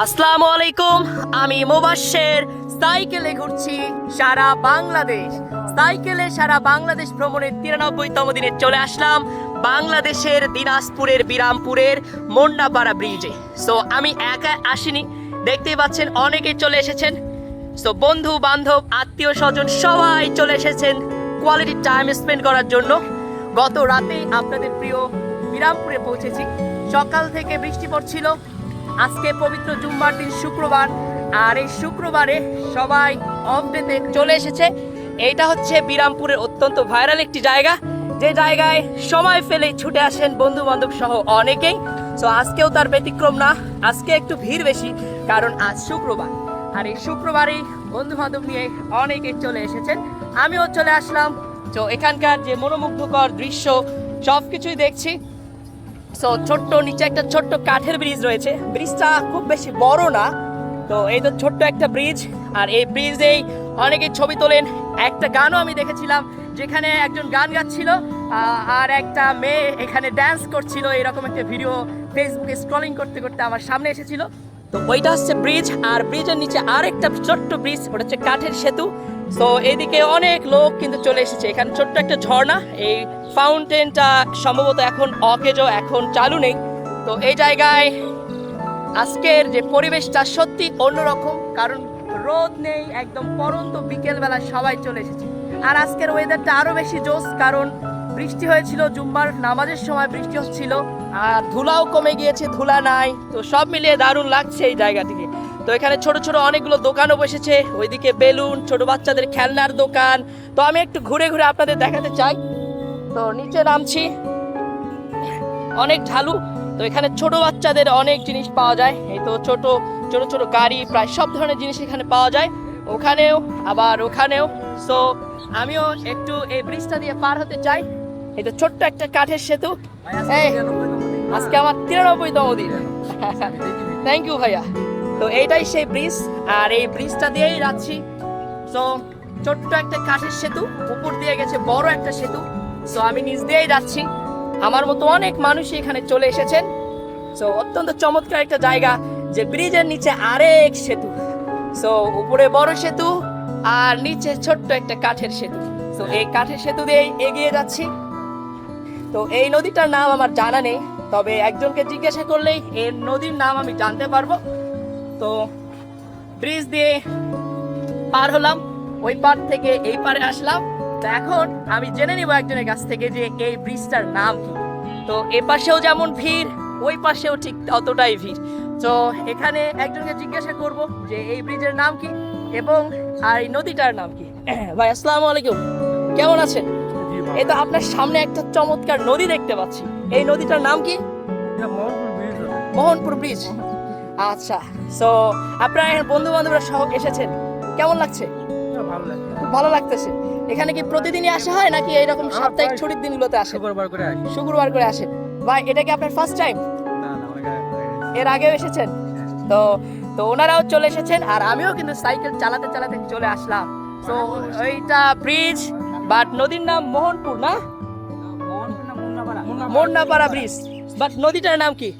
আসসালামু আলাইকুম। আমি মুবাশ্শের সাইকেলে ঘুরছি সারা বাংলাদেশ। সারা বাংলাদেশ ভ্রমণের 93তম দিনে চলে আসলাম বাংলাদেশের দিনাজপুরের বিরামপুরের মোন্নাপাড়া ব্রিজে। সো আমি একা আসিনি, দেখতেই পাচ্ছেন অনেকেই চলে এসেছেন। সো বন্ধু বান্ধব আত্মীয় স্বজন সবাই চলে এসেছেন কোয়ালিটি টাইম স্পেন্ড করার জন্য। গত রাতেই আপনাদের প্রিয় বিরামপুরে পৌঁছেছি। সকাল থেকে বৃষ্টি পড়ছিল। আজকে পবিত্র জুম্মার দিন শুক্রবার, আর এই শুক্রবারে সবাই অফ ডেতে চলে এসেছে। এইটা হচ্ছে বিরামপুরের অত্যন্ত ভাইরাল একটি জায়গা, যে জায়গায় সময় ফেলে ছুটে আসেন বন্ধু বান্ধব সহ অনেকেই। সো আজকেও তার ব্যতিক্রম না, আজকে একটু ভিড় বেশি, কারণ আজ শুক্রবার। আর এই শুক্রবারেই বন্ধু বান্ধব নিয়ে অনেকেই চলে এসেছেন, আমিও চলে আসলাম। তো এখানকার যে মনোমুগ্ধকর দৃশ্য সব কিছুই দেখছি। সো ছোট্ট নিচে একটা ছোট্ট কাঠের ব্রিজ রয়েছে, ব্রিজটা খুব বেশি বড় না। তো এই তো ছোট্ট একটা ব্রিজ, আর এই ব্রিজেই অনেকে ছবি তোলেন। একটা গানও আমি দেখেছিলাম, যেখানে একজন গান গাচ্ছিল আর একটা মেয়ে এখানে ড্যান্স করছিল। এরকম একটা ভিডিও ফেসবুকে স্ক্রলিং করতে করতে আমার সামনে এসেছিল। তো ওইটা হচ্ছে ব্রিজ, আর ব্রিজের নিচে আর একটা ছোট্ট ব্রিজ, ওটা হচ্ছে কাঠের সেতু। তো এইদিকে অনেক লোক কিন্তু চলে এসেছে। এখানে ছোট্ট একটা ঝর্ণা, এই ফাউন্টেনটা সম্ভবত এখন অকেজো, এখন চালু নেই। তো এই জায়গায় আজকের যে পরিবেশটা সত্যি অন্যরকম, কারণ রোদ নেই, একদম পরন্ত বিকেলবেলা সবাই চলে এসেছে। আর আজকের ওয়েদারটা আরো বেশি জোস, কারণ বৃষ্টি হয়েছিল, জুম্মার নামাজের সময় বৃষ্টি হচ্ছিল, আর ধুলাও কমে গিয়েছে, ধুলা নাই। তো সব মিলিয়ে দারুণ লাগছে এই জায়গাটিকে। তো এখানে ছোট ছোট অনেকগুলো দোকানও বসেছে, ওইদিকে বেলুন, ছোট বাচ্চাদের খেলনার দোকান। তো আমি একটু ঘুরে ঘুরে আপনাদের দেখাতে চাই। তো নিচে নামছি, অনেক ঢালু। তো এখানে ছোট বাচ্চাদের অনেক জিনিস পাওয়া যায়। এই তো ছোট ছোট ছোট গাড়ি, প্রায় সব ধরনের জিনিস এখানে পাওয়া যায়, ওখানেও আবার ওখানেও। সো আমিও একটু এই ব্রিজটা দিয়ে পার হতে চাই। এই তো ছোট্ট একটা কাঠের সেতু। আজকে আমার 93তম দিন। থ্যাংক ইউ ভাইয়া। তো এইটাই সেই ব্রিজ, আর এই ব্রিজটা দিয়েই যাচ্ছি। সো ছোট্ট একটা কাঠের সেতু, উপর দিয়ে গেছে বড় একটা সেতু। সো আমি নিচ দিয়েই যাচ্ছি। আমার মতো অনেক মানুষই এখানে চলে এসেছেন। সো অত্যন্ত চমৎকার একটা জায়গা, যে ব্রিজের নিচে আরেক সেতু। সো উপরে বড় সেতু, আর নিচে ছোট্ট একটা কাঠের সেতু। সো এই কাঠের সেতু দিয়েই এগিয়ে যাচ্ছি। তো এই নদীটার নাম আমার জানা নেই, তবে একজনকে জিজ্ঞাসা করলেই এই নদীর নাম আমি জানতে পারবো। তো ব্রিজ দিয়ে পার হলাম, ওই পার থেকে এই পারে আসলাম। তো এখন আমি জেনে নিব একজনের কাছ থেকে যে এই ব্রিজটার নাম কি। তো এ পাশেও যেমন ভিড়, ওই পাশেও ঠিক ততটাই ভিড়। তো এখানে একজনকে জিজ্ঞাসা করব যে এই ব্রিজের নাম কি এবং আর এই নদীটার নাম কি। ভাই আসসালামু আলাইকুম, কেমন আছেন? এই তো আপনার সামনে একটা চমৎকার নদী দেখতে পাচ্ছি, এই নদীটার নাম কি? মোহনপুর ব্রিজ। আচ্ছা, সো আপনারা বন্ধু বান্ধবরা সহ এসেছেন, কেমন লাগছে? খুব ভালো লাগতেছে। এখানে কি প্রতিদিনই আসা হয় নাকি এইরকম সাপ্তাহিক ছুটির দিনগুলোতে আসে? শুক্রবার করে আসেন। ভাই এটা কি আপনার ফার্স্ট টাইম? এর আগেও এসেছেন? তো তো ওনারাও চলে এসেছেন, আর আমিও কিন্তু সাইকেল চালাতে চালাতে চলে আসলাম। তো এইটা ব্রিজ, বাট নদীর নাম মোহনপুর না, মোন্নাপাড়া ব্রিজ, বাট নদীটার নাম কি?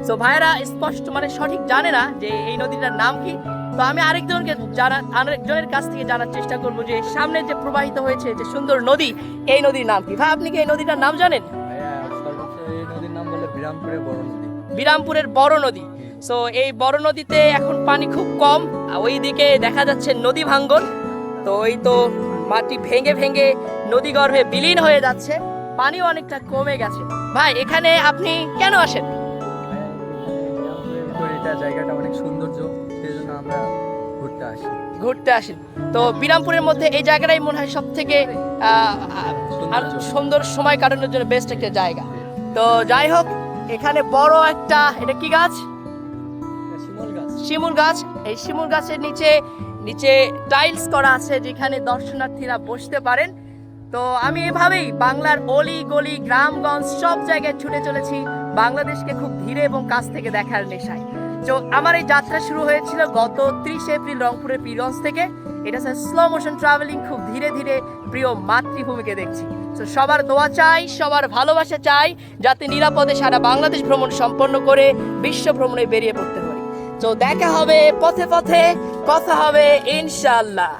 তো ভাইরা স্পষ্ট মানে সঠিক জানে না যে এই নদীটার নাম কি। তো আমি আরেকজনের কাছ থেকে জানার চেষ্টা করব যে সামনে যে প্রবাহিত হয়েছে যে সুন্দর নদী, এই নদীর নাম কি? ভাই আপনি কি এই নদীটার নাম জানেন? এই নদীর নাম বলে বিরামপুরের বড় নদী। সো এই বড় নদীতে এখন পানি খুব কম, ওইদিকে দেখা যাচ্ছে নদী ভাঙ্গন। তো ওই তো মাটি ভেঙে ভেঙে নদী গর্ভে বিলীন হয়ে যাচ্ছে, পানিও অনেকটা কমে গেছে। ভাই এখানে আপনি কেন আসেন? জায়গাটা অনেক সৌন্দর্য, সেই জন্য আমরা ঘুরতে আসেন। তো বিরামপুরের মধ্যে এই জায়গাটাই মনে হয় সব থেকে সুন্দর সময় কাটানোর জন্য বেস্ট একটা জায়গা। তো যাই হোক, এখানে বড় একটা, এটা কি গাছ? শিমুল গাছ। এই শিমুল গাছের নিচে নিচে টাইলস করা আছে, যেখানে দর্শনার্থীরা বসতে পারেন। তো আমি এভাবেই বাংলার অলি গলি গ্রামগঞ্জ সব জায়গায় ছুটে চলেছি, বাংলাদেশকে খুব ধীরে এবং কাছ থেকে দেখার নেশায়। তো আমার এই যাত্রা শুরু হয়েছিল গত 30 এপ্রিল রংপুরের পীরগঞ্জ থেকে। এটা হচ্ছে স্লো মোশন ট্রাভেলিং, খুব ধীরে ধীরে প্রিয় মাতৃভূমিকে দেখছি। তো সবার দোয়া চাই, সবার ভালোবাসা চাই, যাতে নিরাপদে সারা বাংলাদেশ ভ্রমণ সম্পন্ন করে বিশ্ব ভ্রমণে বেরিয়ে পড়তে পারি। তো দেখা হবে পথে পথে, কথা হবে ইনশাআল্লাহ।